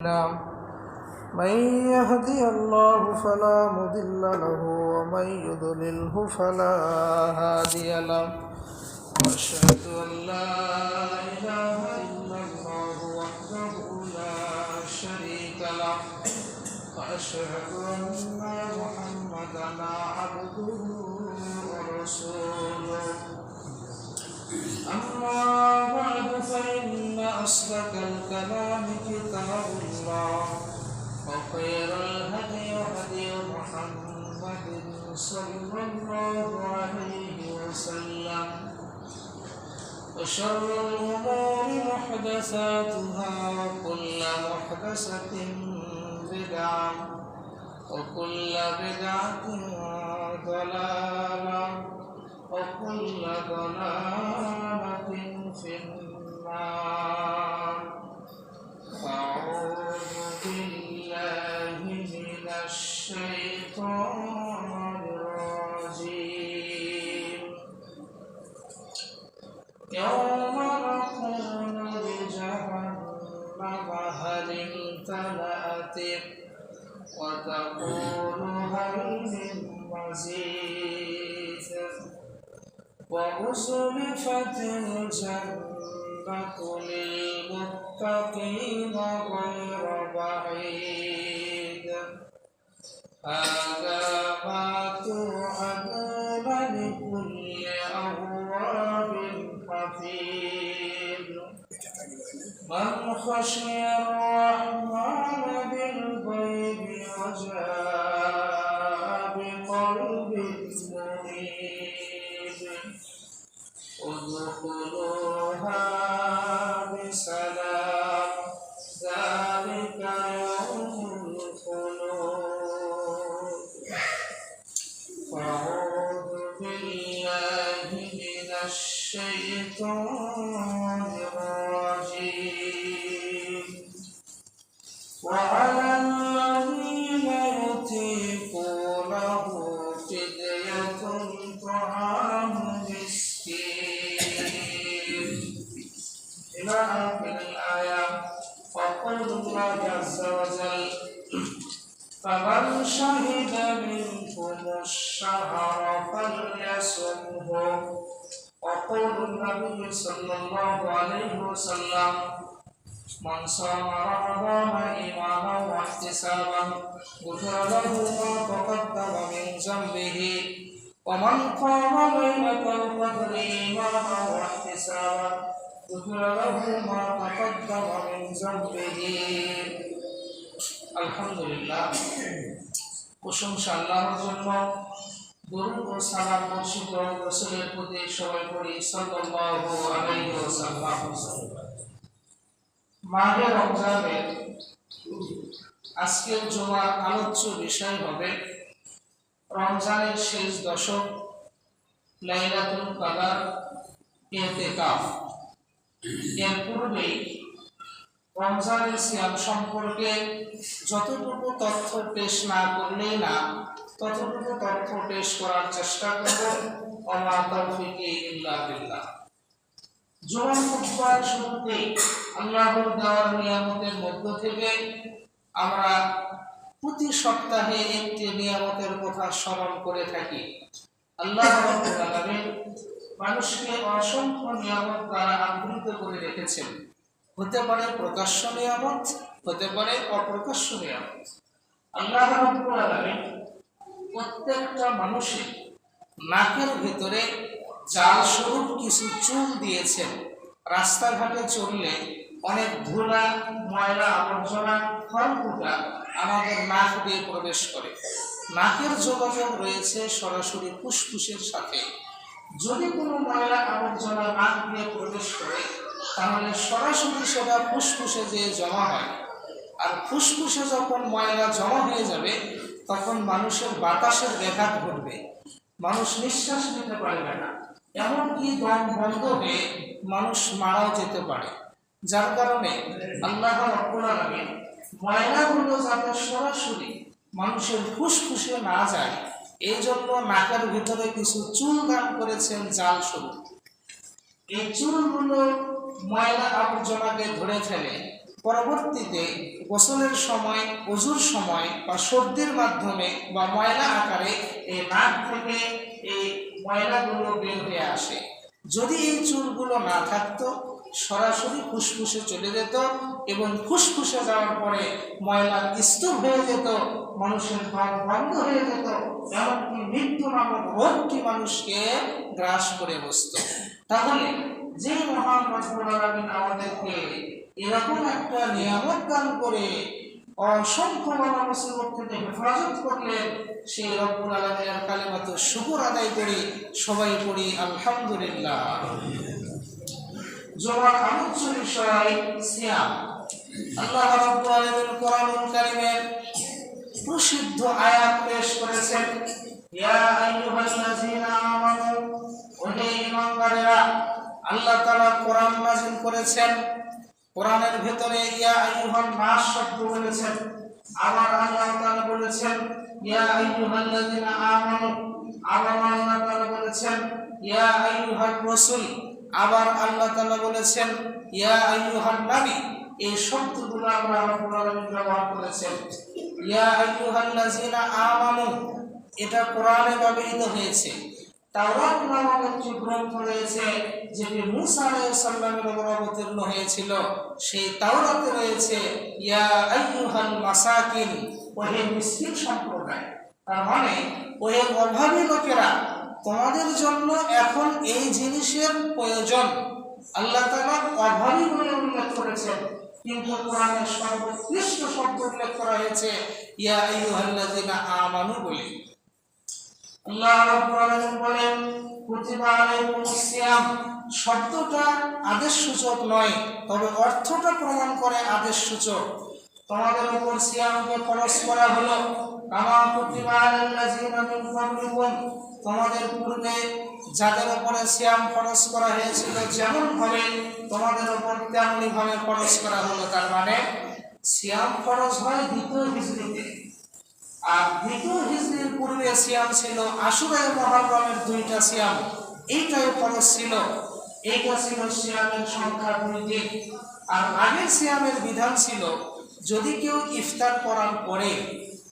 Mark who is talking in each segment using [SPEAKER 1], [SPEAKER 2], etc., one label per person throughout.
[SPEAKER 1] من يهدي الله فلا مضل له ومن يضلله فلا هادي له وأشهد أن لا إله إلا الله وحده لا شريك له وأشهد أن محمدا عبده ورسوله أما بعد فإن أصدق الكلام كتاب الله وخير الهدي هدي محمد صلى الله عليه وسلم وشر الأمور محدثاتها وكل محدثة بدعة وكل بدعة ضلالة وكل ضلالة في النار. أعوذ بالله من الشيطان الرجيم. يوم نقول لجهنم هل امتلأت وتقول هل من مزيد وأزلفت الجنة للمتقين غير بعيد هذا ما توعدون لكل أواب حفيظ من خشي الرحمن بالغيب وجاء بقلب منيب ادخلوها بسلام ذلك يوم الخلود. أعوذ بالله من الشيطان الرجيم. وعلى الذين يطيقونه فدية طعام إلى آخر الآية. وقول الله عز وجل فمن شهد منكم الشهر فليصمه. وقول النبي صلى الله عليه وسلم من صام رمضان إيمانا واحتسابا غفر له ما تقدم من ذنبه ومن قام ليلة القدر إيمانا واحتسابا غفر له ما تقدم من ذنبه. আলহামদুলিল্লাহ, প্রশংসা আল্লাহর জন্য। দরুদ ও সালাম বর্ষিত রাসূলের প্রতি সবাই পড়ি সাল্লাল্লাহু আলাইহি ওয়াসাল্লাম। মাহে রমজানের আজকের জুমার আলোচ্য বিষয় হবে রমজানের শেষ দশক, লাইলাতুল কদর, ইতিকাফ। এর পূর্বেই রমজানের সিয়াম সম্পর্কে যতটুকু তথ্য পেশ না করলেই না, ততটুকু তথ্য পেশ করার চেষ্টা করব। ওমা তাওফীকি ইল্লা বিল্লাহ। জুমার খুতবার শুরুতেই আল্লাহর দেওয়ার নিয়ামতের মধ্য থেকে আমরা প্রতি সপ্তাহে একটি নিয়ামতের কথা স্মরণ করে থাকি। আল্লাহ রাব্বুল আলামিন মানুষকে অসংখ্য নিয়ামত দ্বারা আবৃত করে রেখেছেন। হতে পারে প্রকাশ্য নিয়ামত, হতে পারে অপ্রকাশ্য নিয়ামত। আল্লাহ রাব্বুল আলামিন প্রত্যেকটা মানুষের নাকের ভিতরে জাল স্বরূপ কিছু চুল দিয়েছেন। রাস্তাঘাটে চললে অনেক ধুলা, ময়লা, আবর্জনা, খড়কুটা আমাদের নাক দিয়ে প্রবেশ করে। নাকের যোগাযোগ রয়েছে সরাসরি ফুসফুসের সাথে। যদি কোনো ময়লা আবর্জনা নাক দিয়ে প্রবেশ করে তাহলে সরাসরি সেটা ফুসফুসে যেয়ে জমা হয়। আর ফুসফুসে যখন ময়লা জমা হয়ে যাবে তখন মানুষের বাতাসের ব্যাঘাত ঘটবে, মানুষ নিঃশ্বাস নিতে পারবে না, এমনকি দম বন্ধ হয়ে মানুষ মারাও যেতে পারে। যার কারণে আল্লাহ রাব্বুল আলামিন ময়লাগুলো যাতে সরাসরি মানুষের ফুসফুসে না যায় এই জন্য নাকের ভিতরে কিছু চুল দান করেছেন জাল স্বরূপ। এই চুলগুলো ময়লা আবর্জনাকে ধরে ফেলে, পরবর্তীতে গোসলের সময়, ওযুর সময় বা সর্দির মাধ্যমে বা ময়লা আকারে এই নাক থেকে এই ময়লাগুলো বের হয়ে আসে। যদি এই চুলগুলো না থাকতো সরাসরি ফুসফুসে চলে যেত এবং ফুসফুসে যাওয়ার পরে ময়লা স্তূপ হয়ে যেত, মানুষের দম বন্ধ হয়ে যেত, এমনকি মৃত্যু নামক রোগটি মানুষকে গ্রাস করে বসত। তাহলে যে মহান রব্বুল আলামিন আমাদেরকে এরকম একটা নিয়ামত দান করে অসংখ্য বালা মুসিবত থেকে হেফাজত করলেন, সেই রব্বুল আলামিনের কালিমাতুর শুকর আদায় করি, সবাই পড়ি আলহামদুলিল্লাহ। জুমার আলোচ্য বিষয় সিয়াম। আল্লাহ রাব্বুল আলামিন কোরআনুল কারীমের প্রসিদ্ধ আয়াত পেশ করেছেন, ইয়া আইয়ুহাল্লাযীনা আমানু, ওহে ঈমানদারেরা। আল্লাহ তাআলা কোরআন নাযিল করেছেন, কোরআনের ভেতরে ইয়া আইয়ুহান নাস শব্দ বলেছেন, আবার আল্লাহ তাআলা বলেছেন ইয়া আইয়ুহাল্লাযীনা আমানু, আবার আল্লাহ তাআলা বলেছেন ইয়া আইয়ুহার রাসূল, আবার আল্লাহ তাআলা বলেছেন ইয়া আইয়ুহান নবী। এই শব্দগুলো আমরা রব্বুল আলামিন ব্যবহার করেছেন। ইয়া আইয়ুহাল্লাযীনা আমানু এটা কোরআনে ব্যবহৃত হয়েছে। তাওরাত নামক একটি গ্রন্থ রয়েছে যেটি মুসা আলাইহিস সালামের উপর অবতীর্ণ হয়েছিল, সেই তাওরাতে রয়েছে ইয়া আইয়ুহাল মাসাকিন, ওহে মিসকিন সম্প্রদায়। তার মানে ওহে অভাবী লোকেরা, তোমাদের জন্য এখন এই জিনিসের প্রয়োজন। আল্লাহ তাআলা অভাবী বলে উল্লেখ করেছেন, কিন্তু কোরআনের সর্বোৎকৃষ্ট শব্দ উল্লেখ করা হয়েছে ইয়া আইয়ুহাল্লাযীনা আমানু বলে। আল্লাহ রাব্বুল আলামিন বলেন কুতিবা আলাইকুমুস সিয়াম, শব্দটা আদেশসূচক নয়, তবে অর্থটা প্রমাণ করে আদেশসূচক। তোমাদের উপর সিয়ামকে ফরজ করা হলো, কামা কুতিবা আলাল্লাযীনা মিন ক্বাবলিকুম, তোমাদের পূর্বে যাদের উপরে সিয়াম ফরজ করা হয়েছিল যেমন ভাবে তোমাদের উপর তেমনি ভাবে ফরজ করা হলো। তার মানে সিয়াম ফরজ হয় দ্বিতীয় হিজরিতে, আর দ্বিতীয় হিজরির পূর্বে সিয়াম ছিল আশুরা মুহররমের 2টা সিয়াম, এইটাই ফরজ ছিল। এইটা ছিল সিয়ামের সংখ্যা 2 দিন। আর আগের সিয়ামের বিধান ছিল যদি কেউ ইফতার করার পরে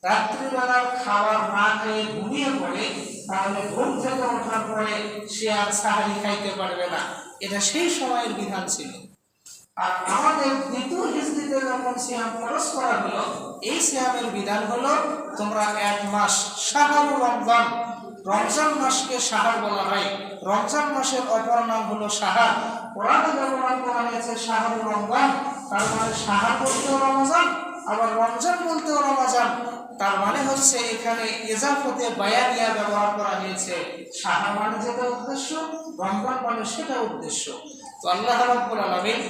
[SPEAKER 1] রাত্রিবেলার খাবার না খেয়ে ঘুমিয়ে পড়ে, তাহলে ঘুম থেকে ওঠার পরে সে আর সাহারি খাইতে পারবে না। এটা সেই সময়ের বিধান ছিল। আর আমাদের দ্বিতীয় হিজরিতে যখন সিয়াম ফরজ করা হলো, এই সিয়ামের বিধান হলো তোমরা 1 মাস শাহরুর রমজান, রমজান মাসকে শাহর বলা হয়। রমজান মাসের অপর নাম হলো শাহর। কোরআনে ব্যবহার করা হয়েছে শাহরুর রমজান, তার মানে শাহর বলতেও রমজান, আবার রমজান বলতেও রমজান। তার মানে হচ্ছে এখানে ইজাফতে বায়ানিয়া ব্যবহার করা হয়েছে। শাহর মানে যেটা উদ্দেশ্য, রমজান মানে সেটা উদ্দেশ্য। তো আল্লাহ রাব্বুল আলামিন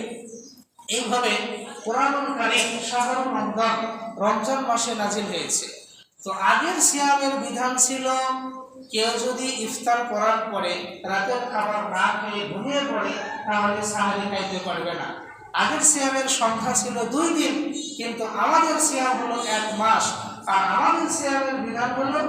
[SPEAKER 1] এইভাবে কোরআনুল কারীম শাহরুর রমজান, রমজান মাসে নাজিল হয়েছে। তো আগের সিয়ামের বিধান ছিল কেউ যদি ইফতার করার পরে রাতের খাবার না খেয়ে ঘুমিয়ে পড়ে, তাহলে সাহারি খাইতে পারবে না। আগের সিয়ামের সংখ্যা ছিল 2 দিন, কিন্তু আমাদের সিয়াম হলো 1 মাস। আর আমাদের সিয়ামের বিধান হলো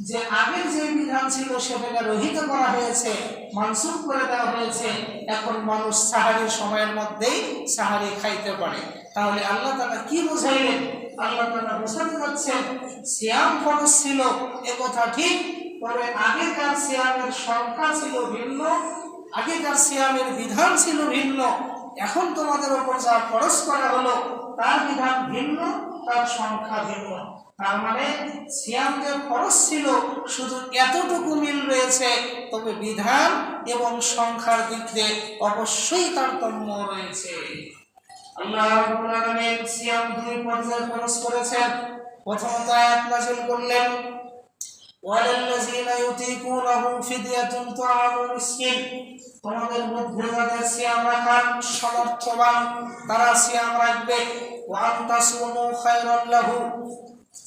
[SPEAKER 1] যে আগের যে বিধান ছিল সেটাকে রহিত করা হয়েছে, মানসুখ করে দেওয়া হয়েছে। এখন মানুষ সাহারির সময়ের মধ্যেই সাহারি খাইতে পারে। তাহলে আল্লাহ তাআলা কি বোঝাইলেন? আল্লাহ তাআলা বোঝাতে যাচ্ছেন সিয়াম ফরজ ছিল এ কথা ঠিক, তবে আগেকার সিয়ামের সংখ্যা ছিল ভিন্ন, আগেকার সিয়ামের বিধান ছিল ভিন্ন। এখন তোমাদের উপর যা ফরজ করা হলো তার বিধান ভিন্ন, তার সংখ্যা ভিন্ন। তার মানে সিয়াম যে ফরজ ছিল শুধু এতটুকু মিল রয়েছে, তবে বিধান এবং সংখ্যার দিক দিয়ে অবশ্যই তারতম্য রয়েছে। আল্লাহ রাব্বুল আলামিন সিয়াম 2 পর্যায়ে ফরজ করেছেন। প্রথমত আয়াত নাযিল করলেন ওয়ালাল্লাযীনা ইউতিকুনাহু ফিদিয়াতুন তুআমু মিসকিন, তোমাদের মধ্যে যাদের সিয়াম রাখার সামর্থ্যবান তারা সিয়াম রাখবে। ওয়া আনতাসুমু খায়রাল লাহু,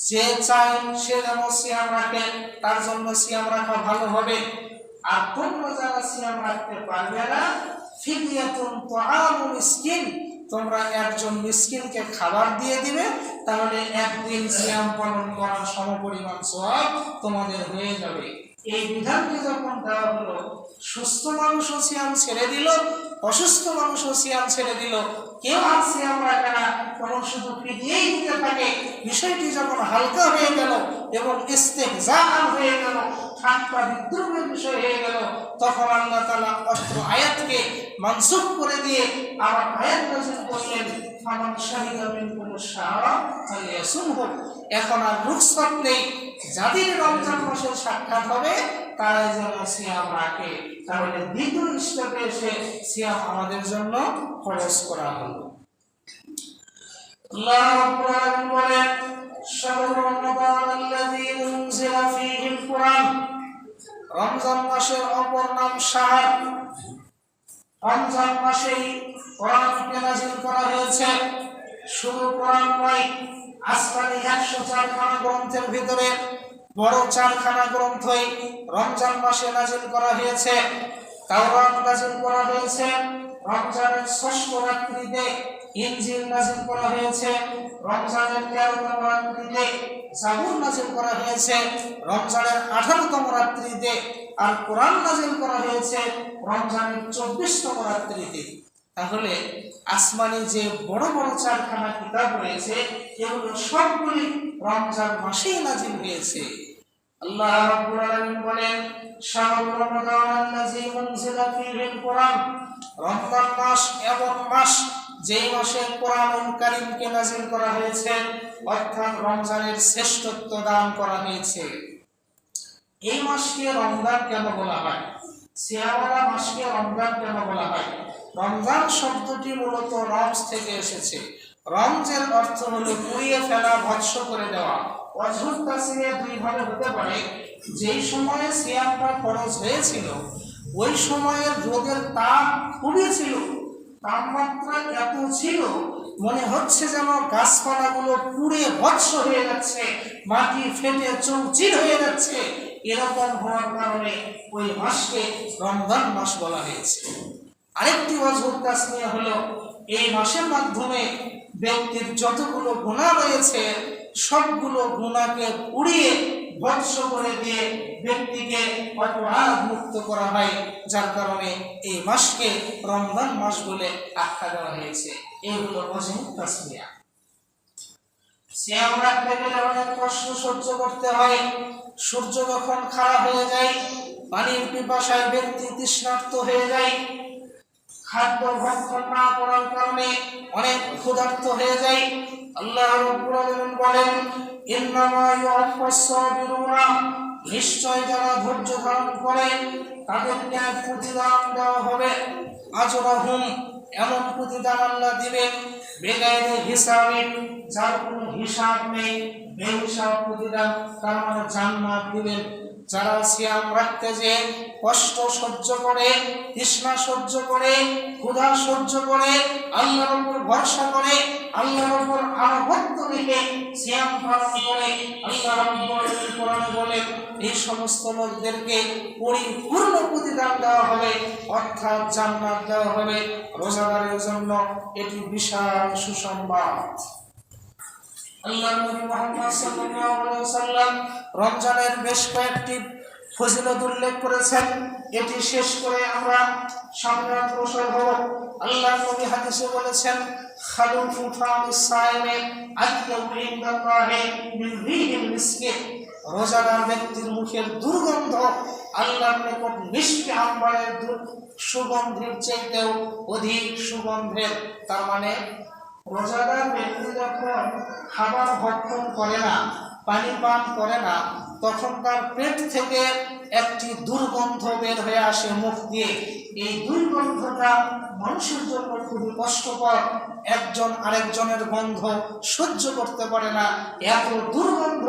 [SPEAKER 1] যে চায় সে যেন সিয়াম রাখে, তার জন্য সিয়াম রাখা ভালো হবে। আর তোমরা যারা সিয়াম রাখতে পারবে না, ফিদিয়াতুন তুআমু মিসকিন, তোমরা একজন মিসকিনকে খাবার দিয়ে দিবে, তাহলে একদিন সিয়াম পালন করার সমপরিমাণ সওয়াব তোমাদের হয়ে যাবে। এই বিধানটি যখন দেওয়া হলো, সুস্থ মানুষও সিয়াম ছেড়ে দিল, অসুস্থ মানুষও সিয়াম ছেড়ে দিল, কেউ আর সিয়াম রাখে না, তখন শুধু ফিদিয়েই দিতে থাকে। বিষয়টি যখন হালকা হয়ে গেল এবং ইস্তেহজাআন হয়ে গেল, ঠাট্টা বিদ্রুপের বিষয় হয়ে গেল, তখন আল্লাহ তাআলা অত্র আয়াতকে মানসুখ করে দিয়ে আবার আয়াত নাযিল করলেন, ফামান শাহিদা মিনকুমুশ শাহরা ফালিয়াসুমহু। এখন আর রুখসত নেই, যাদের রমজান মাসের সাক্ষাৎ হবে তারাই যেন সিয়াম রাখে। তাহলে দ্বিতীয় স্টেপে এসে সিয়াম আমাদের জন্য ফরজ করা হলো। আল্লাহ রাব্বুল আলামিন বলেন, শাহরু রমাদানাল্লাযী উনজিলা ফীহিল কুরআন। রমজান মাসের অপর নাম শাহর। রমজান মাসেই কোরআনকে নাযিল করা হয়েছে। শুধু কোরআন নয়, আসমানি 104 খানা গ্রন্থের ভিতরে বড় 4 খানা গ্রন্থই রমজান মাসে নাযিল করা হয়েছে। তাওরাত নাযিল করা হয়েছে রমজানের 6ষ্ঠ রাত্রিতে, ইনজিল নাযিল করা হয়েছে রমজানের 13তম রাত্রিতে, জাবুর নাযিল করা হয়েছে রমজানের 18তম রাত্রিতে, আর কোরআন নাযিল করা হয়েছে রমজানের 24তম রাত্রিতে। তাহলে আসমানি যে বড় বড় 4 খানা কিতাব রয়েছে এগুলো সবগুলি রমজান মাসেই নাযিল হয়েছে। আল্লাহ রাব্বুল আলামিন বলেন, শাহরু রমাদানাল্লাযী উনজিলা ফীহিল কুরআন। রমজান মাস এমন মাস যেই মাসে কোরআনুল কারীমকে নাযিল করা হয়েছে, অর্থাৎ রমজানের শ্রেষ্ঠত্ব দান করা হয়েছে। এই মাসকে রমজান কেন বলা হয়? সিয়ামওয়ালা মাসকে রমজান কেন বলা হয়? রমজান শব্দটি মূলত রমজ থেকে এসেছে। রমজের অর্থ হলো পুড়িয়ে ফেলা, ভৎস করে দেওয়া। অজহুর তাফসীরে দুই ভাবে হতে পারে। যেই সময়ে সিয়ামটা ফরজ হয়েছিল ওই সময়ের রোদের তাপ খুবই ছিল, তাপমাত্রা এত ছিল মনে হচ্ছে যেন গাছপালাগুলো পুড়ে ভৎস হয়ে যাচ্ছে, মাটি ফেটে চৌচির হয়ে যাচ্ছে। এরকম হওয়ার কারণে ওই মাসকে রমজান মাস বলা হয়েছে। আরেকটি অজহুর তাফসীর হলো এই মাসের মাধ্যমে ব্যক্তির যতগুলো গুনাহ রয়েছে সবগুলো গুনাহকে উড়িয়ে ভৎস করে দিয়ে ব্যক্তিকে অপরাধ মুক্ত করা হয়, যার কারণে এই মাসকে রমজান মাস বলে আখ্যা দেওয়া হয়েছে। এগুলো অজহুর তাফসীর। সিয়াম রাখতে গেলে অনেক কষ্ট সহ্য করতে হয়। সূর্য যখন খাড়া হয়ে যায়, পানির পিপাসায় ব্যক্তি তৃষ্ণার্ত হয়ে যায়, খাদ্য ভক্ষণ না করার কারণে অনেক ক্ষুধার্ত হয়ে যায়। আল্লাহ রাব্বুল আলামিন বলেন, ইন্নামা ইউআফাস সাবিরুনা। নিশ্চয় যারা ধৈর্য ধারণ করে তাদেরকে প্রতিদান দেওয়া হবে। আজরাহুম, এমন প্রতিদান আল্লাহ দিবেন, বেগাইরে হিসাবিন, যার কোনো হিসাব নেই, বেহিসাব প্রতিদান, তার মানে জান্নাত দিবেন। যারা সিয়াম রাখতে যে কষ্ট সহ্য করে, তৃষ্ণা সহ্য করে, ক্ষুধা সহ্য করে, আল্লাহর উপর ভরসা করে, আল্লাহর উপর আনুগত্য রেখে সিয়াম পালন করে, আল্লাহ রাব্বুল আলামিন কোরআনে বলেন এই সমস্ত লোকদেরকে পরিপূর্ণ প্রতিদান দেওয়া হবে, অর্থাৎ জান্নাত দেওয়া হবে। রোজাদারের জন্য এটি বিশাল সুসংবাদ। আল্লাহর নবী মুহাম্মদ সাল্লাল্লাহু আলাইহি ওয়াসাল্লাম রমজানের বেশ কয়েকটি ফজিলত উল্লেখ করেছেন। এটি শেষ করে আমরা সামনে অগ্রসর হব। আল্লাহর নবী হাদিসে বলেছেন, খালুফু ফামিস সাইমি আতয়াবু ইনদাল্লাহি মিন রিহিল মিসকি। রোজাদার ব্যক্তির মুখের দুর্গন্ধ আল্লাহর নিকট মিষ্টি আম্বরের সুগন্ধের চাইতেও অধিক সুগন্ধের। তার মানে রোজাদার ব্যক্তি যখন খাবার ভক্ষণ করে না, পানি পান করে না, তখন তার পেট থেকে একটি দুর্গন্ধ বের হয়ে আসে মুখ দিয়ে। এই দুর্গন্ধটা মানুষের জন্য খুবই কষ্টকর। একজন আরেকজনের গন্ধ সহ্য করতে পারে না, এত দুর্গন্ধ।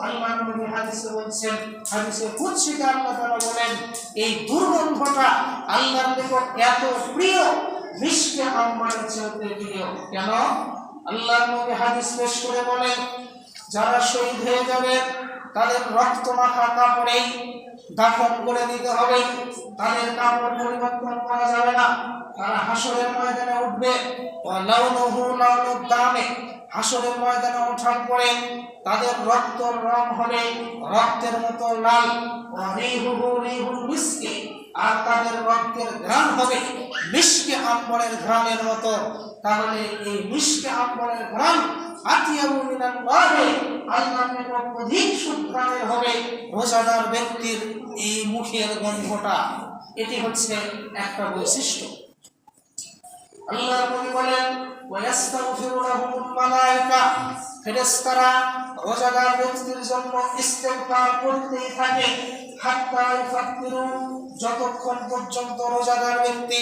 [SPEAKER 1] আল্লাহর নবী হাদিসে বলছেন, হাদিসে কুদসিতে আল্লাহ তাআলা বলেন এই দুর্গন্ধটা আল্লাহর নিকট এত প্রিয়, মিষ্টি আম্বরের চেয়ে প্রিয়। কেন? আল্লাহর নবী হাদিস পেশ করে বলেন, যারা শহীদ হয়ে যাবে তাদের রক্ত মাখা কাপড়েই দাফন করে দিতে হবে, তাদের কাপড় পরিবর্তন করা যাবে না। তারা হাসরের ময়দানে উঠবে, লাউনুহু লাউনুদ দামে। হাসরের ময়দানে ওঠার পরে তাদের রক্তের রং হবে রক্তের মতো লাল, রিহুহু রিহুল মিসকি। আর তাদের রক্তের ঘ্রাণ হবে মিশকে আম্বরের ঘ্রাণের মতো। তাহলে এই মিশকে আম্বরের ঘ্রাণ আতিয়াবু মিনাল্লাহি, আল্লাহর নিকট অধিক সুঘ্রাণের হবে রোজাদার ব্যক্তির এই মুখের গন্ধটা। এটি হচ্ছে একটা বৈশিষ্ট্য। আল্লাহর নবী বলেন ওয়ায়াস্তাগফিরু লাহুমুল মালায়েকা, ফেরেশতারা রোজাদার ব্যক্তির জন্য ইস্তেগফার করতেই থাকে। হাত্তা ইফাত্তিরু, যতক্ষণ পর্যন্ত রোজাদার ব্যক্তি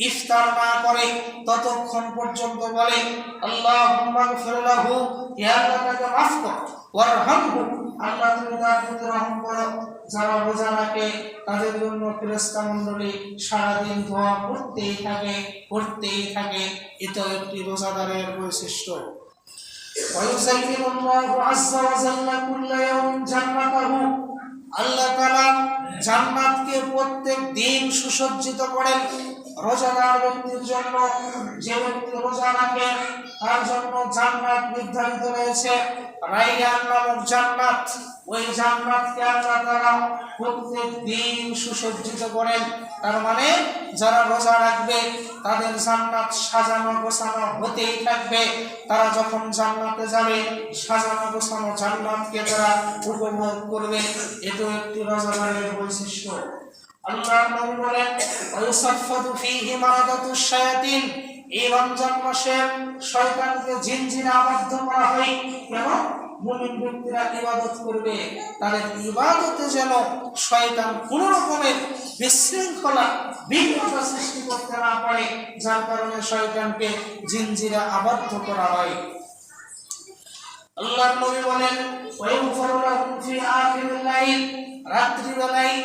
[SPEAKER 1] ইফতার না করে ততক্ষণ পর্যন্ত বলে আল্লাহুম্মা গফির লাহু, ইয়া আল্লাহ তাকে মাফ কর, ওয়ারহামহু, আল্লাহ তুমি তার প্রতি রহম করো। যারা রোজা রাখে তাদের জন্য ফেরেশতা মণ্ডলী সারাদিন দোয়া করতেই থাকে, করতেই থাকে। এটা একটি রোজাদারের বৈশিষ্ট্য। ওয়ায়ুযাইয়িনুল্লাহু আযজা ওয়া জাল্লা কুল্লা ইয়াউমিন জান্নাতাহু, আল্লাহ তাআলা জান্নাতকে প্রত্যেক দিন সুসজ্জিত করেন রোজাদার ব্যক্তির জন্য। যে ব্যক্তি রোজা রাখে তার জন্য জান্নাত নির্ধারিত রয়েছে, রাইয়ান নামক জান্নাত। ওই জান্নাতকে আল্লাহ তাআলা প্রত্যেক দিন সুসজ্জিত করেন। তার মানে যারা রোজা রাখবে তাদের জান্নাত সাজানো গোছানো হতেই থাকবে। তারা যখন জান্নাতে যাবে সাজানো গোছানো জান্নাতকে তারা উপভোগ করবে। এটাও একটি রোজাদারের বৈশিষ্ট্য। আল্লাহর নবী বলেন ওয়ায়ুসাফফাদু ফীহি মারাদাতুশ শায়াতিন, এই রমজান মাসে শয়তানকে জিনজিনে আবদ্ধ করা হয়। কেন? মুমিন ব্যক্তিরা ইবাদত করবে, তাদের ইবাদতে যেন শয়তান কোন রকমের বিশৃঙ্খলা বিঘ্নতা সৃষ্টি করতে না পারে, যার কারণে শয়তানকে জিনজিনে আবদ্ধ করা হয়। আল্লাহর নবী বলেন ওয়ায়ুগফারু লাহুম ফি আখিরিল লাইল, রাত্রিবেলায়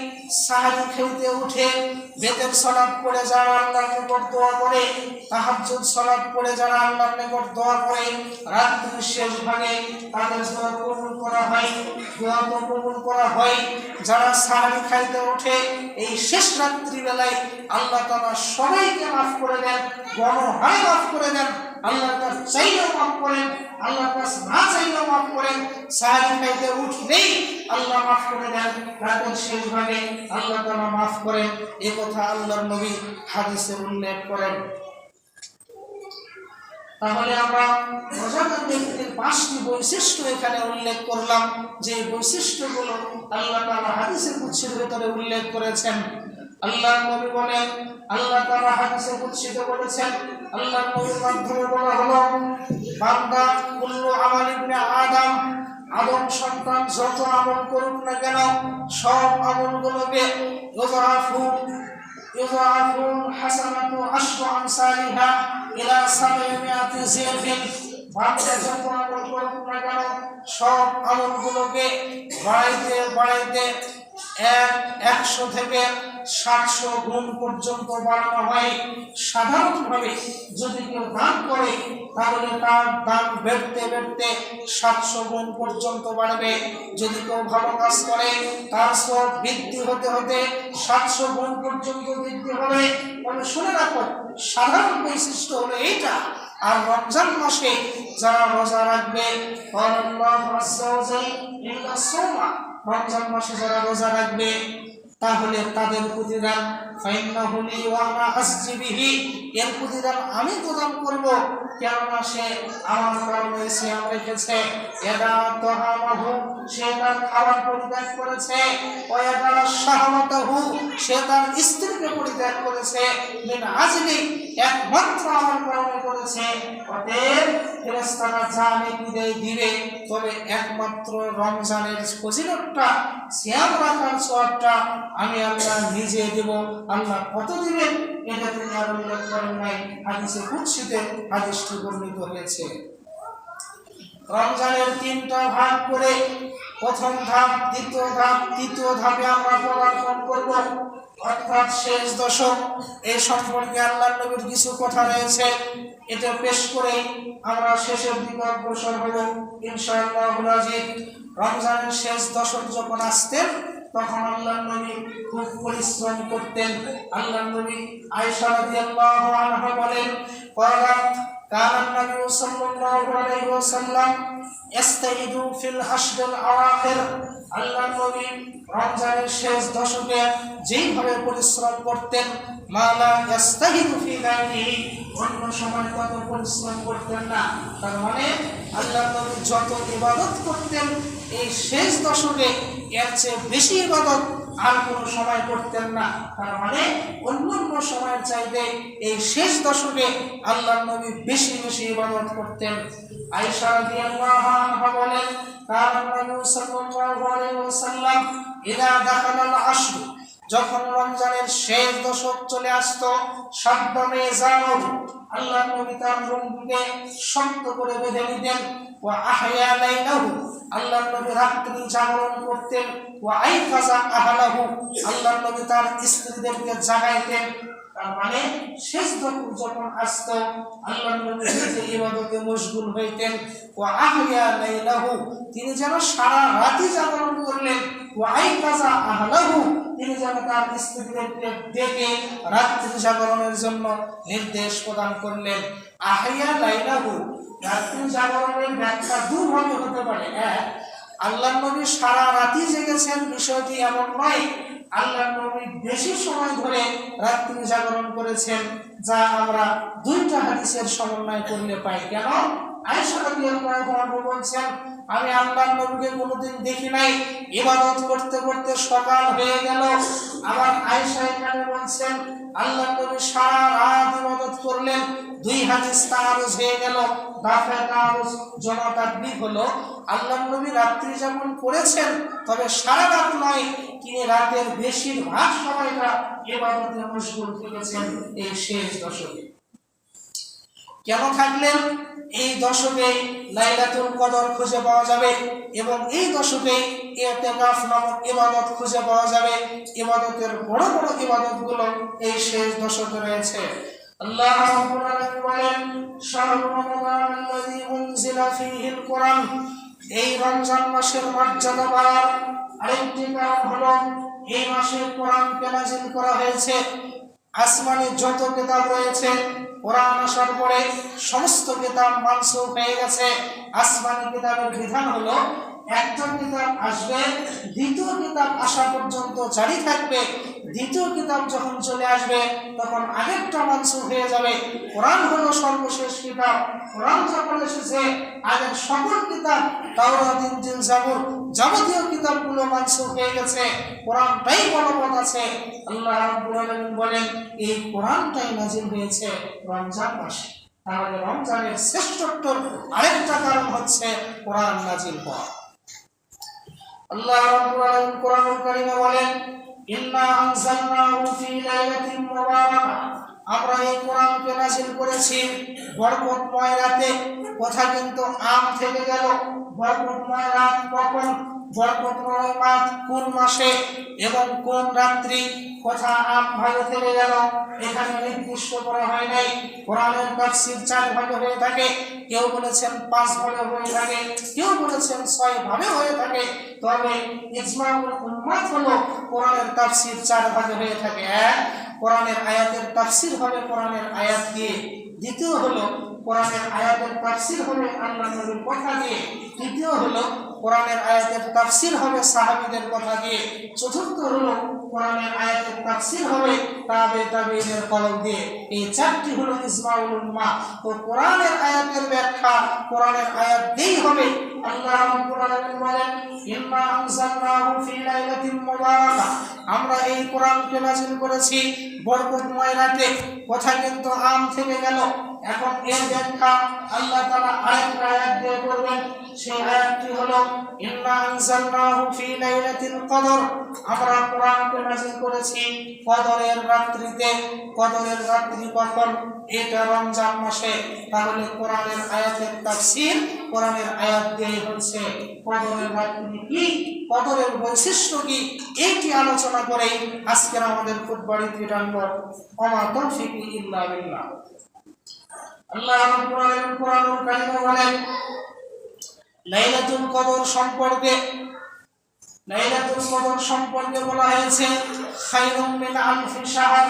[SPEAKER 1] সাহারি খেতে উঠে বেতের সালাত পড়ে যারা আল্লাহর নিকট দোয়া করে, তাহাজ্জুদ সালাত পড়ে যারা আল্লাহর নিকট দোয়া করে, রাত্রির শেষ ভাগে তাদের দোয়া কবুল করা হয়। দোয়া কবুল করা হয় যারা সাহারি খাইতে ওঠে এই শেষ রাত্রিবেলায়, আল্লাহ তাআলা সবাইকে মাফ করে দেন, গণহারে মাফ করে দেন। আল্লাহর কাছে চাইলেও মাফ করেন, আল্লাহর কাছে না চাইলেও মাফ করেন। সাহারি খাইতে উঠলেই আল্লাহ মাফ করে দেন, রাতের শেষ ভাগে আল্লাহ তাআলা মাফ করেন। এই কথা আল্লাহর নবী হাদিসে উল্লেখ করেন। তাহলে আমরা রোজাদার ব্যক্তির 5টি বৈশিষ্ট্য এখানে উল্লেখ করলাম, যে বৈশিষ্ট্যগুলো আল্লাহ তাআলা হাদিসে কুদসির ভিতরে উল্লেখ করেছেন। আল্লাহর নবী বলেন, আল্লাহ তাআলা হাদিসে কুদসিতে বলেছেন, আল্লাহর নবীর মাধ্যমে বলা হলো বান্দা কুল্লু আমাল ইবনে আদম, আদম সন্তান যত আমল করুক না কেন সব আমলগুলোকে ইউযাফুল হাসানাতু আশরু আমসালিহা ইলা 700 জিফিন, বান্দা যত আমল করুক না কেন সব আমলগুলোকে বাড়াইতে বাড়াইতে 100 থেকে 700 গুণ পর্যন্ত বাড়ানো হয়। সাধারণভাবে যদি কেউ দান করে তাহলে তার দান বেড়তে বেড়তে 700 গুণ পর্যন্ত বাড়বে। যদি কেউ ভালো কাজ করে তার সব বৃদ্ধি হতে হতে 700 গুণ পর্যন্ত বৃদ্ধি হবে। তবে শুনে রাখো, সাধারণ বৈশিষ্ট্য হলো এইটা। আর রমজান মাসে যারা রোজা রাখবে, রমজান মাসে যারা রোজা রাখবে তাহলে তাদের প্রতিদান ফাইন্নাহুলি ওয়া আনা আসজি বিহি, এর প্রতিদান আমি প্রদান করব, কেননা সে আমার কারণে সিয়াম রেখেছে। এদা তাহামাহু, সে তার খাবার পরিত্যাগ করেছে। ওয়াদা শাহওয়াতাহু, সে তার স্ত্রীকে পরিত্যাগ করেছে। মিন আজলি, একমাত্র আমার কারণে করেছে। অতএব ফেরেশতারা জানে বিদায় দিবে, তবে একমাত্র রমজানের ফজিলতটা, সিয়াম রাখার সওয়াবটা আমি আল্লাহ নিজে দেব। আল্লাহ কত দিবেন এটা তিনি আর উল্লেখ করেন নাই, হাদিসে কুদসিতে হাদিসটি বর্ণিত হয়েছে। রমজানের 3টা ভাগ করে প্রথম ধাপ, দ্বিতীয় ধাপ, তৃতীয় ধাপে আমরা পদার্পণ করব, অর্থাৎ শেষ দশক। এই সম্পর্কে আল্লাহর নবীর কিছু কথা রয়েছে, এটা পেশ করে আমরা শেষের দিকে অগ্রসর হব ইনশাআল্লাহুল আজিজ। রমজানের শেষ দশক যখন আসতেন তখন আল্লাহর নবী খুব পরিশ্রম করতেন। আল্লাহর নবী আয়েশা রাদিয়াল্লাহু আনহা বলেন, কানা নবী সাল্লাল্লাহু আলাইহি ওয়াসাল্লাম ইস্তাইদু ফিল আশরিল আওয়াখির। আল্লাহ নবী রমজানের শেষ দশকে যেইভাবে পরিশ্রম করতেন, মালা ইস্তাইদু ফি গায়রিহি, অন্য সময় তত পরিশ্রম করতেন না। তার মানে আল্লাহ নবী যত ইবাদত করতেন এই শেষ দশকে এর চেয়ে বেশি ইবাদত আর কোনো সময় করতেন না। তার মানে অন্যান্য সময়ের চাইতে এই শেষ দশকে আল্লাহ নবী বেশি বেশি ইবাদত করতেন। আয়েশা রাদিয়াল্লাহু আনহা বলেন, কানা নবী সাল্লাল্লাহু আলাইহি ওয়াসাল্লাম ইদা দাখালাল আশর, যখন রমজানের শেষ দশক চলে আসতো, সাদ্দামে জানো, আল্লাহ নবী তার রুমকে শক্ত করে বেঁধে নিতেন। ওয়া আহয়া লাইলাহু, আল্লাহ নবী রাত্রি জাগরণ করতেন। ওয়া আইকাযা আহলাহু, আল্লাহ নবী তার স্ত্রীদেরকে জাগাইতেন। তার মানে শেষ দশক যখন আসতো আল্লাহ নবী নিজে ইবাদতে মশগুল হইতেন। ওয়া আহয়া লাইলাহু, তিনি যেন সারা রাতি জাগরণ করলেন। ওয়া আইকাযা আহলাহু, তিনি যেন তার স্ত্রীদেরকে ডেকে রাত্রি জাগরণের জন্য নির্দেশ প্রদান করলেন। আহয়া লাইলাহু, রাত্রি জাগরণের ব্যাখ্যা দুভাবে হতে পারে। আল্লাহ নবী সারা রাতি জেগেছেন বিষয়টি এমন নয়, আল্লাহ নবী বেশি সময় ধরে রাত্রি জাগরণ করেছেন, যা আমরা দুইটা হাদিসের সমন্বয় করলে পাই। কেন? আয়েশা রাদিয়াল্লাহু আনহা বলছেন, আমি আল্লাহ নবীকে কোনোদিন দেখি নাই ইবাদত করতে করতে সকাল হয়ে গেল। আবার আয়েশা এখানে বলছেন আল্লাহ নবী সারা রাত ইবাদত করলেন। দুই হাদিস তাআরুজ হয়ে গেল, দাফে তাআরুজ জমা তাকবীর হলো আল্লাহ নবী রাত্রি যাপন করেছেন, তবে সারা রাত নয়, তিনি রাতের বেশিরভাগ সময়টা ইবাদতে মশগুল থেকেছেন এই শেষ দশকে। কেন থাকলেন? এই দশকে লাইলাতুল কদর খুঁজে পাওয়া যাবে এবং এই দশকে ইতিকাফ নামক ইবাদত খুঁজে পাওয়া যাবে। ইবাদতের বড় বড় ইবাদতগুলো এই শেষ দশকে রয়েছে। আল্লাহ রাব্বুল আলামিন বলেন, শাহরু রমাদানাল্লাযী উনজিলা ফীহিল কুরআন, এই রমজান মাসের মর্যাদা বাড়ার আরেকটি কারণ হলো এই মাসে কোরআনকে নাযিল করা হয়েছে। আসমানে যত কিতাব রয়েছে কোরআন আসার পরে সমস্ত কিতাব মানসুখ হয়ে গেছে। আসমানি কিতাবের বিধান হলো একটা কিতাব আসবে, দ্বিতীয় কিতাব আসা পর্যন্ত জারি থাকবে। দ্বিতীয় কিতাব যখন চলে আসবে তখন আরেকটা মানসুখ হয়ে যাবে। কোরআন হলো সর্বশেষ কিতাব। কোরআন যখন এসেছে আগের সকল কিতাব তাওরাত, ইনজিল, জাবুর যাবতীয় কিতাবগুলো মানসুখ হয়ে গেছে, কোরআনটাই বলবৎ আছে। আল্লাহ রাব্বুল আলামিন বলেন এই কোরআনটাই নাযিল হয়েছে রমজান মাসে। তাহলে রমজানের শ্রেষ্ঠত্বর আরেকটা কারণ হচ্ছে কোরআন নাযিল হওয়া। আল্লাহ রাব্বুল আলামিন কোরআনুল কারীমে বলেন, ইন্না আনজালনাহু ফী লাইলাতিন মুবারাকাহ, আমরা এই কোরআনকে নাযিল করেছি বরকতময় রাতে। কথা কিন্তু আম থেকে গেল, বরকতময় রাত কখন, বরকতময় রাত কোন মাসে এবং কোন রাত্রি, কথা আম ভাগে থেকে গেল, এখানে নির্দিষ্ট করা হয় নাই। কোরআনের তাফসীর 4 ভাগে হয়ে থাকে, কেউ বলেছেন 5 ভাগে হয়ে থাকে, কেউ বলেছেন 6 ভাগে হয়ে থাকে। তবে ইজমাউল উম্মাত হলো কোরআনের তাফসীর 4 ভাগে হয়ে থাকে। এক, কোরআনের আয়াতের তাফসীর হবে কোরআনের আয়াত দিয়ে। দ্বিতীয় হলো কোরআনের আয়াতের তাফসীর হবে আল্লাহ নবীর কথা দিয়ে। তৃতীয় হলো কোরআনের আয়াতের তাফসীর হবে সাহাবীদের কথা দিয়ে। চতুর্থ হলো কোরআনের আয়াতের তাফসীর হবে তাবেঈনের কলম দিয়ে। এই 4টি হলো ইজমাউল উম্মাহ। তো কোরআনের আয়াতের ব্যাখ্যা কোরআনের আয়াত দিয়েই হবে। আল্লাহ রাব্বুল আলামিন বলেন, ইন্না আনজালনাহু ফী লাইলাতিন মুবারাকাহ, আমরা এই কোরআনকে নাযিল করেছি বরকতময় রাতে। কথা কিন্তু আম থেকে গেল। এখন এর ব্যাখ্যা আল্লাহ তাআলা আরেকটা আয়াত দিয়ে করবেন। সেই আয়াতটি হলো, ইন্না আনজালনাহু ফী লাইলাতিল কদর, আমরা কোরআনকে নাযিল করেছি কদরের রাত্রিতে। কদরের রাত্রি কখন? এটা রমজান মাসে। তাহলে কোরআনের আয়াতের তাফসীর কোরআনের আয়াত দিয়ে হচ্ছে। কদরের রাত্রি কি, কদরের বৈশিষ্ট্য কি, এইটি আলোচনা করেই আজকের আমাদের খুতবাটি বিরাম্ভ। ওমা তাওফীকি ইল্লা বিল্লাহ। আল্লাহ রাব্বুল আলামিন কোরআনুল কারীমে বলেন লাইলাতুল কদর সম্পর্কে, লাইলাতুল কদর সম্পর্কে বলা হয়েছে খায়রুম মিন আলফি শাহর।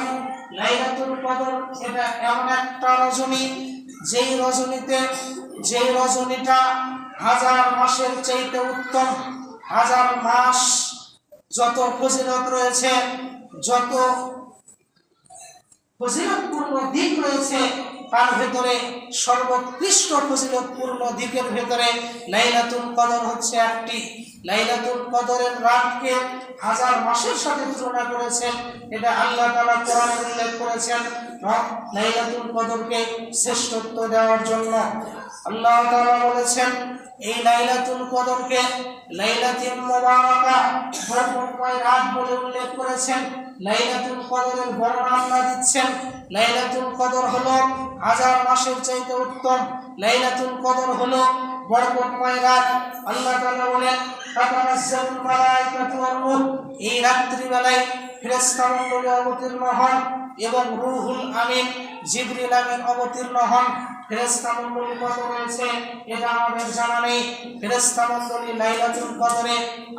[SPEAKER 1] লাইলাতুল কদর এটা এমন একটা রজনী যেই রজনীটা হাজার মাসের চাইতে উত্তম, হাজার মাস যত ফজিলত রয়েছে, যত ফজিলতপূর্ণ দিক রয়েছে, তার ভেতরে সর্বোৎকৃষ্ট ফজিলতপূর্ণ দিকের ভেতরে লাইলাতুল কদর হচ্ছে একটি। লাইলাতুল কদরের রাতকে হাজার মাসের সাথে তুলনা করেছেন, এটা আল্লাহ তাআলা কোরআনে উল্লেখ করেছেন লাইলাতুল কদরকে শ্রেষ্ঠত্ব দেওয়ার জন্য। আল্লাহ তাআলা বলেছেন এই লাইলাতুল কদরকে লাইলাতুল মুবারাকা, বরকতময় রাত বলে উল্লেখ করেছেন। লাইলাতুল কদরের বর্ণনা আল্লাহ দিচ্ছেন, লাইলাতুল কদর হলো হাজার মাসের চাইতে উত্তম, লাইলাতুল কদর হলো বরকতময় রাত। আল্লাহ তাআলা বলেন তাতানাজ্জালুল মালায়েকাতু ওয়ার রূহ, এই রাত্রি বেলায় ফেরেশতা মণ্ডলী অবতীর্ণ হন এবং রূহুল আমিন জিবরিল আমিন অবতীর্ণ হন। ফেরেশতা মণ্ডলী কত রয়েছে এটা আমাদের জানা নেই। ফেরেশতা মণ্ডলী লাইলাতুল কদরে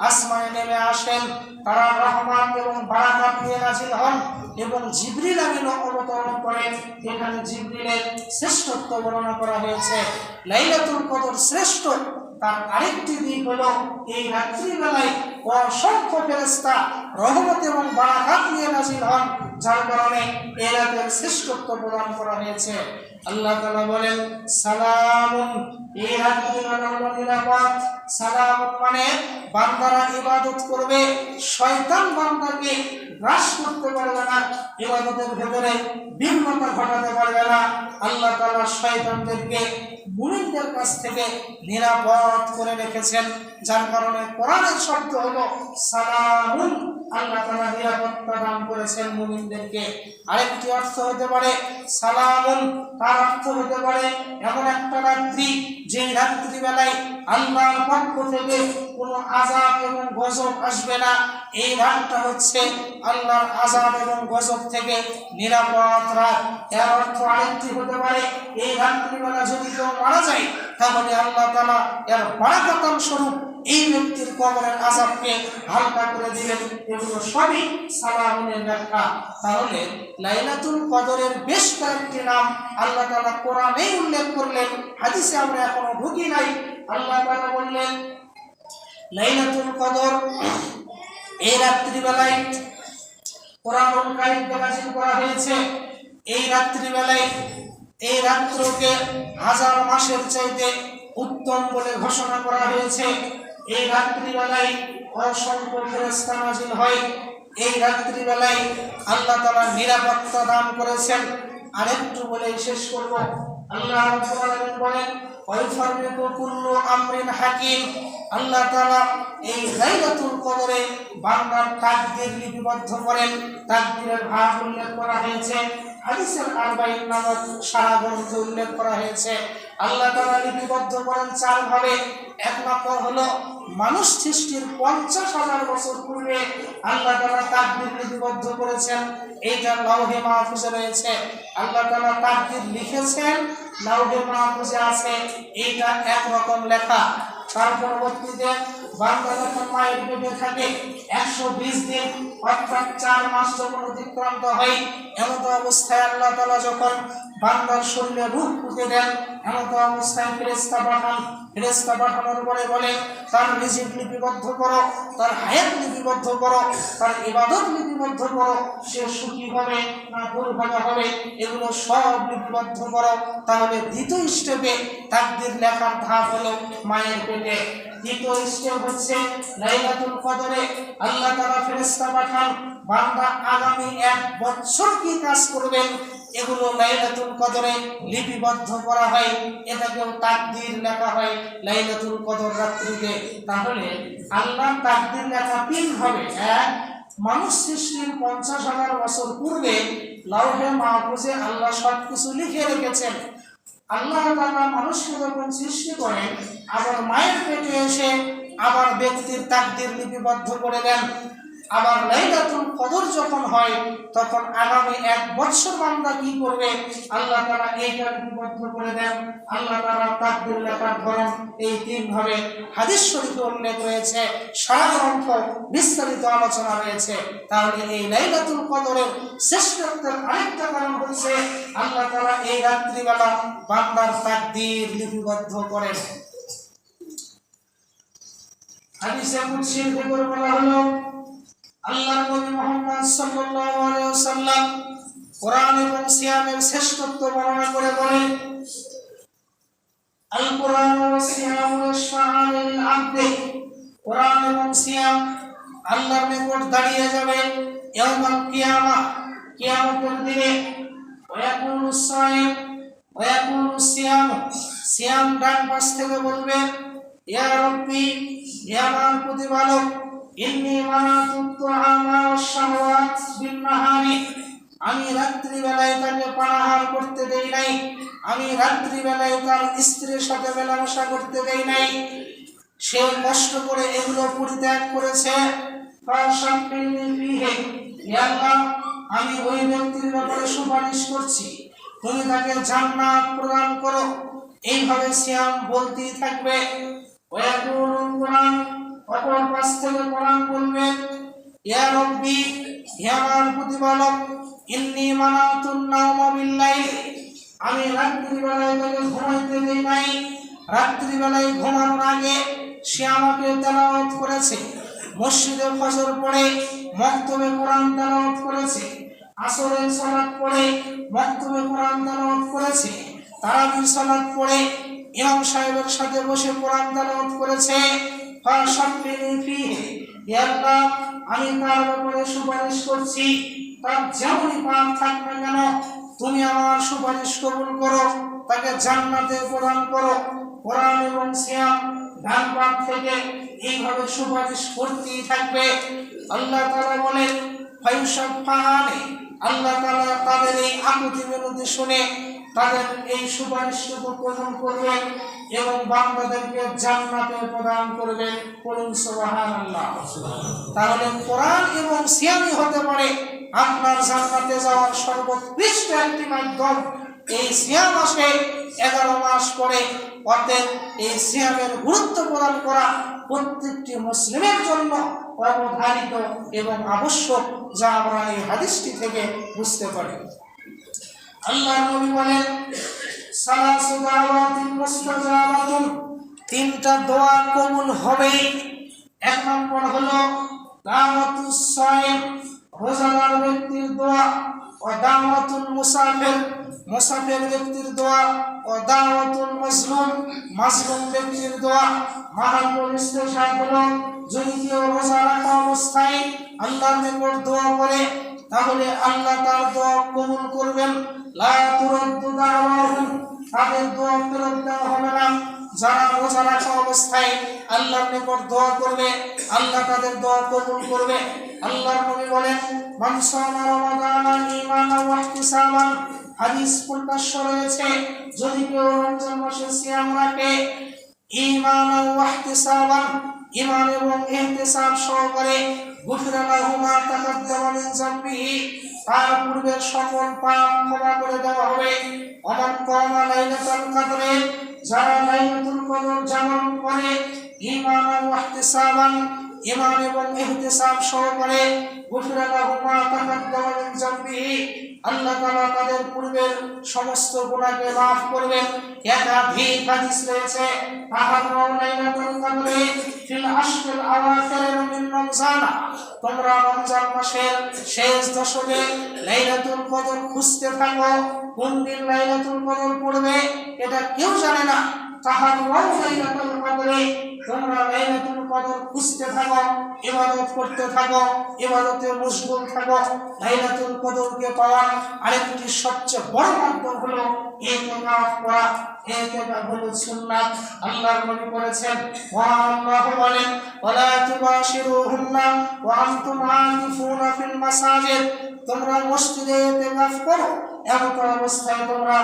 [SPEAKER 1] আসমানে নেমে আসেন, তারা রহমত এবং বারাকাত নিয়ে নাযিল হন এবং জিবরিল আমিন অবতরণ করেন। এখানে জিবরিলের শ্রেষ্ঠত্ব বর্ণনা করা হয়েছে। লাইলাতুল কদর শ্রেষ্ঠ, তার আরেকটি দিক হলো এই রাত্রিবেলায় অসংখ্য ফেরেশতা রহমত এবং বারাকাত নিয়ে নাযিল হন, যার কারণে এই রাতের শ্রেষ্ঠত্ব প্রদান করা হয়েছে। আল্লাহ তাআলা বলেন সালামুন, এই রাত্রিবেলা হলো নিরাপদ। সালামুন মানে বান্দারা ইবাদত করবে, শয়তান বান্দাকে গ্রাস করতে পারবে না, ইবাদতের ভেতরে বিঘ্নতা ঘটাতে পারবে না। আল্লাহ তাআলা শয়তানদেরকে মুমিনদের কাছ থেকে নিরাপদ করে রেখেছেন, যার কারণে কোরআনের শব্দ হলো সালামুন। আল্লাহ তাআলা নিরাপত্তা দান করেছেন মুমিনদেরকে। আরেকটি অর্থ হতে পারে সালামুন, তার অর্থ হতে পারে এমন একটা রাত্রি যে রাত্রি বেলায় আল্লাহর পক্ষ থেকে কোনো আযাব এবং গজব আসবে না। এই রাতটা হচ্ছে আল্লাহর আযাব এবং গজব থেকে নিরাপদ রাত। এর অর্থ আরেকটি হতে পারে এই রাত্রিবেলা যদি কেউ মারা যায় তাহলে আল্লাহ তাআলা এর বারাকাতান স্বরূপ এই ব্যক্তির কবরের আযাবকে হালকা করে দিলেন। এগুলো সবই সালামুনের ব্যাখ্যা। তাহলে লাইলাতুল কদরের বেশ কয়েকটি নাম আল্লাহ তাআলা কোরআনে উল্লেখ করলেন, হাদিসে আমরা এখনো ঢুকি নাই। আল্লাহ তাআলা বললেন লাইলাতুল কদর এই রাত্রিবেলায় কোরআনুল কারীমকে নাযিল করা হয়েছে। এই রাত্রিবেলায় এই রাত্রকে হাজার মাসের চাইতে উত্তম বলে ঘোষণা করা হয়েছে। এই রাত্রিবেলায় অসংখ্য ফেরেশতা নাযিল হয়। এই রাত্রিবেলায় আল্লাহ তাআলা নিরাপত্তা দান করেছেন। আরেকটু বলে শেষ করব। আল্লাহ রাব্বুল আলামিন বলেন ওয়াইফাররিকু কুল্লু আমরিন হাকিম, আল্লাহ তাআলা এই লাইলাতুল কদরে বান্দার তাকদীর লিপিবদ্ধ করেন। তাকদীরের ভাগ উল্লেখ করা হয়েছে হাদিসের 40 নামক সারা গ্রন্থে উল্লেখ করা হয়েছে। আল্লাহ তাআলা লিপিবদ্ধ করেন চার ভাবে। এক নম্বর হলো মানুষ সৃষ্টির 50,000 বছর পূর্বে আল্লাহ তাআলা তাকদীর লিপিবদ্ধ করেছেন, এইটা লাউহে মাহফুজে রয়েছে। আল্লাহ তাআলা তাকদীর লিখেছেন, লাউহে মাহফুজে আছে, এইটা একরকম লেখা। তার পরবর্তীতে বান্দা যখন মায়ের পেটে থাকে 120 দিন অর্থাৎ 4 মাস যখন অতিক্রান্ত হয়, এমন অবস্থায় আল্লাহ তাআলা যখন বান্দার শরীরে রূহ পুঁতে দেন, এমন অবস্থায় ফেরেশতা পাঠান। ফেরেশতা পাঠানোর পরে বলে তার রিজিক লিপিবদ্ধ করো, তার হায়াত লিপিবদ্ধ করো, তার ইবাদত লিপিবদ্ধ করো, সে সুখী হবে না দুর্ভাগা হবে এগুলো সব লিপিবদ্ধ করো। তাহলে দ্বিতীয় স্টেপে তাকদীর লেখার ধাপ হলো মায়ের পেটে। দ্বিতীয় স্টেপ হচ্ছে লাইলাতুল কদরে আল্লাহ তাআলা ফেরেশতা পাঠান, বান্দা আগামী 1 বছর কি কাজ করবেন এগুলো লাইলাতুল কদরে লিপিবদ্ধ করা হয়, এটাকেও তাকদীর লেখা হয় লাইলাতুল কদর রাত্রিতে। তাহলে আল্লাহর তাকদীর লেখা 3 হবে। এক, মানুষ সৃষ্টির 50,000 বছর পূর্বে লাউহে মাহফুজে আল্লাহ সবকিছু লিখে রেখেছেন। আল্লাহ তাআলা মানুষকে যখন সৃষ্টি করেন আবার মায়ের পেটে এসে আবার ব্যক্তির তাকদীর লিপিবদ্ধ করে দেন। আবার লাইলাতুল কদর যখন হয় তখন আগামী 1 বছর বান্দা কি করবে আল্লাহ তাআলা এইটা লিপিবদ্ধ করে দেন। আল্লাহ তাআলা তাকদীর লেখার ধরন এই 3 ভাবে হাদিস শরীফে উল্লেখ রয়েছে, সারা গ্রন্থ বিস্তারিত আলোচনা রয়েছে। তাহলে এই লাইলাতুল কদরের শ্রেষ্ঠত্বের আরেকটা কারণ হচ্ছে আল্লাহ তাআলা এই রাত্রিবেলা বান্দার তাকদীর লিপিবদ্ধ করেন। হাদিসে কুদসির ভিতরে বলা হলো আল্লাহর নবী মুহাম্মদ সাল্লাল্লাহু আলাইহি ওয়াসাল্লাম কোরআন এবং সিয়ামের শ্রেষ্ঠত্ব বর্ণনা করে বলেন, আল কোরআন ওয়া সিয়ামু ইয়াশফা'আনিল আবদি, কোরআন এবং সিয়াম আল্লাহর নিকট দাঁড়িয়ে যাবে ইয়াউমাল কিয়ামা, কিয়ামতের দিনে। ওয়া ইয়াকুলু সাইম ওয়া ইয়াকুলু সিয়াম, সিয়াম ডান পাশ থেকে বলবে ইয়া রাব্বি, ইয়া আমার প্রতিপালক, ইন্নী মানাতু তুআমা ওয়াশ শাহওয়াত বিন নাহারি, আমি রাত্রি বেলায় তাকে পানাহার করতে দেই নাই, আমি রাত্রি বেলায় তার স্ত্রীর সাথে মেলামেশা করতে দেই নাই, সে কষ্ট করে এগুলো পরিত্যাগ করেছে। আমি ওই ব্যক্তির ব্যাপারে সুপারিশ করছি, তুমি তাকে জান্নাত প্রদান করো। এইভাবে সিয়াম বলতেই থাকবে। কোরআন অপর পাশ থেকে কোরআন বলবে ইয়া রাব্বি, হে আমার প্রতিপালক, ইন্নী মানাতুন নাওমা বিল-লাইল, আমি রাত্রি বেলায় তাকে ঘুমাইতে দেই নাই, রাত্রি বেলায় ঘুমানোর আগে সে আমাকে তেলাওয়াত করেছে, মসজিদে ফজর পড়ে মক্তবে কোরআন তেলাওয়াত করেছে, আসরের সালাত পড়ে মক্তবে কোরআন তেলাওয়াত করেছে, তারাবির সালাত পড়ে ইমাম সাহেবের সাথে বসে কোরআন তেলাওয়াত করেছে। ফাশাফিনি ফিহি, ইয়া আল্লাহ, আমি তার ব্যাপারে সুপারিশ করছি, তার যেমনই পাপ থাক না কেন তুমি আমার সুপারিশ কবুল করো, তাকে জান্নাতে প্রদান করো। কোরআন এবং সিয়াম ডান পাশ থেকে এইভাবে সুপারিশ করতেই থাকবে। আল্লাহ তাআলা বলেন ফায়ুশাফাআনি, আল্লাহ তাআলা তাদের এই আকুতি মিনতি শুনে তাদের এই সুপারিশটুকু কবুল করবেন এবং বান্দাদেরকে জান্নাতে প্রদান করবেন। বলুন সুবহানাল্লাহ। তাহলে কোরআন এবং সিয়ামই হতে পারে আপনার জান্নাতে যাওয়ার সর্বোৎকৃষ্ট একটি মাধ্যম। এই সিয়াম মাসে 11 মাস পরে, অতএব এই সিয়ামের গুরুত্ব প্রদান করা প্রত্যেকটি মুসলিমের জন্য অবধারিত এবং আবশ্যক, যা আমরা এই হাদিসটি থেকে বুঝতে পারি। আল্লাহ নবী বলেন সালাসু দাওয়াতিন মুস্তাজাবাতুন, 3টা দোয়া কবুল হবে। 1 নম্বর হলো দাওয়াতুস সাইম, রোজাদার ব্যক্তির দোয়া, ও দাওয়াতুল মুসাফির, মুসাফির ব্যক্তির দোয়া, ও দাওয়াতুল মাজলুম, মাজলুম ব্যক্তির দোয়া। মাহাবুল ইস্তেশাদ হলো যদি কেউ রোজা রাখা অবস্থায় আল্লাহর নিকট দোয়া করে তাহলে আল্লাহ তার দোয়া কবুল করবেন। লা তুরাদ্দু দাওয়াহুম, তাদের দোয়া ফেরত দেওয়া হবে না। যারা রোজা রাখা অবস্থায় আল্লাহর নিকট দোয়া করবে আল্লাহ তাদের দোয়া কবুল করবে। আল্লাহর নবী বলেন মান সামা রমাদানা ঈমানান ওয়া ইহতিসাবান, হাদিস প্রকাশ্য রয়েছে, যদি কেউ রমজান মাসে সিয়াম রাখে ঈমানান ওয়া ইহতিসাবান, ঈমান এবং ইহতিসাব সহকারে, গুফিরা লাহু মা তাকাদ্দামা মিন যামবিহি, তার পূর্বের সকল পাপ ক্ষমা করে দেওয়া হবে। অমান কামা লাইলাতুল কদরে, যারা লাইলাতুল কদর জাগরণ করে ঈমানান ওয়া ইহতিসাবান, ঈমান এবং ইহতিসাব সহকারে, গুফিরা লাহু মা তাকাদ্দামা মিন যামবিহি, আল্লাহ তাআলা তাদের পূর্বের সমস্ত গুনাহকে মাফ করবেন। একাধিক হাদিস রয়েছে তাহাররাউ লাইলাতুল কদরে ফিল আশরিল আওয়াখির মিন রমজান, তোমরা রমজান মাসের শেষ দশকে লাইলাতুল কদর খুঁজতে থাকো। কোন দিন লাইলাতুল কদর পড়বে এটা কেউ জানে না। তাহাররাউ লাইলাতুল কদরে, তোমরা লাইলাতুল কদর খুঁজতে থাকো, ইবাদত করতে থাকো, ইবাদতে মশগুল থাকো। লাইলাতুল কদরকে পাওয়ার আরেকটি সবচেয়ে বড় মাধ্যম হলো ইতিকাফ করা। ইতিকাফ হলো সুন্নাত। আল্লাহর নবী বলেছেন, ওয়া আল্লাহু বলেন ওয়ালা তুবাশিরুহুন্না ওয়া আনতুম আকিফুনা ফিল মাসাজিদ, তোমরা মসজিদে ইতিকাফ করো, এমন অবস্থায় তোমরা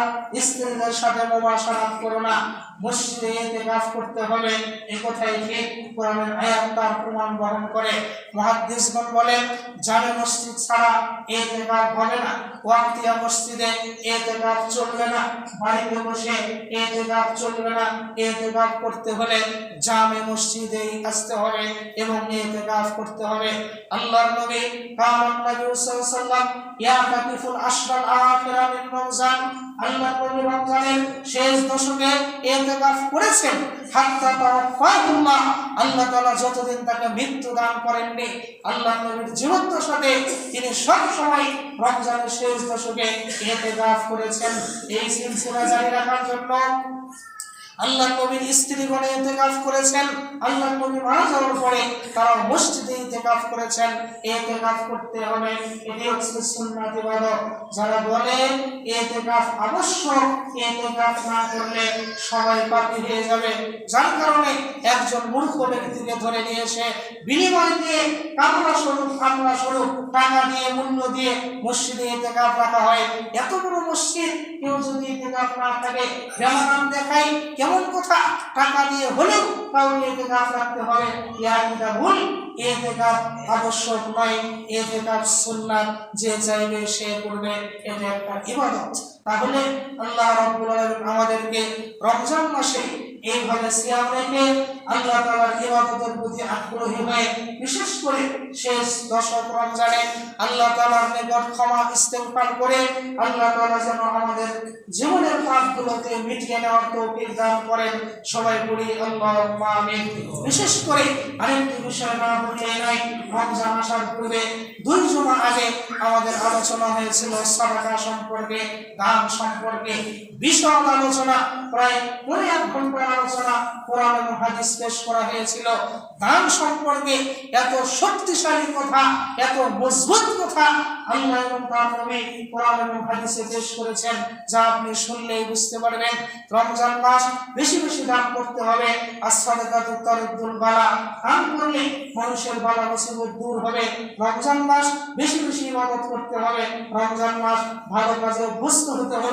[SPEAKER 1] স্ত্রীদের সাথে মুবাশারাত করো না। মসজিদে ইতিকাফ করতে হবে, এই কথাই ঠিক কোরআনের আয়াত তার প্রমাণ বহন করে। মুহাদ্দিসগণ বলেন জামে মসজিদ ছাড়া ইতিকাফ হবে না, ওয়াক্তিয়া মসজিদে ইতিকাফ চলবে না, বাড়িতে বসে ইতিকাফ চলবে না। ইতিকাফ করতে হলে জামে মসজিদেই আসতে হবে এবং ইতিকাফ করতে হবে। আল্লাহর নবী কারণ নবী সাল্লাল্লাহু আলাইহি ওয়াসাল্লাম ইয়াকাতিফুল আশরাল আখিরা মিন রমজান, আল্লাহর নবী রমজানের শেষ দশকে ইতিকাফ করেছেন। হাত্তা তাওয়াফাহুল্লাহ, আল্লাহ তাআলা যতদিন তাকে মৃত্যু দান করেননি, আল্লাহর নবীর জীবদ্দশাতে তিনি সব সময় রমজানের শেষ দশকে ইতিকাফ করেছেন। এই সিলসিলা জারি রাখার জন্য আল্লাহর নবীর স্ত্রীগণ ইতিকাফ করেছেন, আল্লাহর নবী মারা যাওয়ার পরে তারা মসজিদে ইতিকাফ করেছেন। ইতিকাফ করতে হবে, এটি হচ্ছে সুন্নাত ইবাদত। যারা বলেন ইতিকাফ আবশ্যক, ইতিকাফ না করলে সবাই পাপী হয়ে যাবে, যার কারণে একজন মূর্খ ব্যক্তিকে ধরে নিয়ে এসে বিনিময় দিয়ে কামরা স্বরূপ টাকা দিয়ে, মূল্য দিয়ে মসজিদে ইতিকাফ রাখা হয়। এত বড় মসজিদ, কেউ যদি ইতিকাফ না থাকে বেমানান দেখাই কেমন কথা, টাকা দিয়ে হলেও কাউকে ইতিকাফ রাখতে হবে, এটা ভুল। ইতিকাফ আবশ্যক নয়, ইতিকাফ সুন্নাত, যে চাইবে সে করবে, এটা একটা ইবাদত। তাহলে আল্লাহ রাব্বুল আলামিন আমাদেরকে রমজান মাসে এইভাবে সিয়াম রেখে আল্লাহ তাআলার ইবাদতের প্রতি আগ্রহী হয়ে, বিশেষ করে শেষ দশক রমজানে আল্লাহ তাআলার নিকট ক্ষমা ইস্তেগফার করে আল্লাহ তাআলা যেন আমাদের জীবনের পাপগুলোকে মিটিয়ে নেওয়ার তৌফিক দান করেন। সবাই বলি আল্লাহুম্মা আমিন। বিশেষ করে আরেকটি বিষয় না বললেই নয়, রমজান আসার পূর্বে 2 জুমা আগে আমাদের আলোচনা হয়েছিল সাদাকা সম্পর্কে, দান সম্পর্কে, বিশদ আলোচনা, প্রায় 1 ঘন্টার আলোচনা কোরআন এবং হাদিস পেশ করা হয়েছিল। দান সম্পর্কে এত শক্তিশালী কথা, এত মজবুত কথা আল্লাহ এবং তার নবী কোরআন এবং হাদিসে পেশ করেছেন, যা আপনি শুনলেই বুঝতে পারবেন। রমজান মাস বেশি বেশি দান করতে হবে। as-সাদাকাতু তারুদ্দুল বালা, দান করলে মানুষের বালা মুসিবত দূর হবে। রমজান মাস বেশি বেশি ইবাদত করতে হবে। রমজান মাস ভালো কাজে অভ্যস্ত হতে হবে।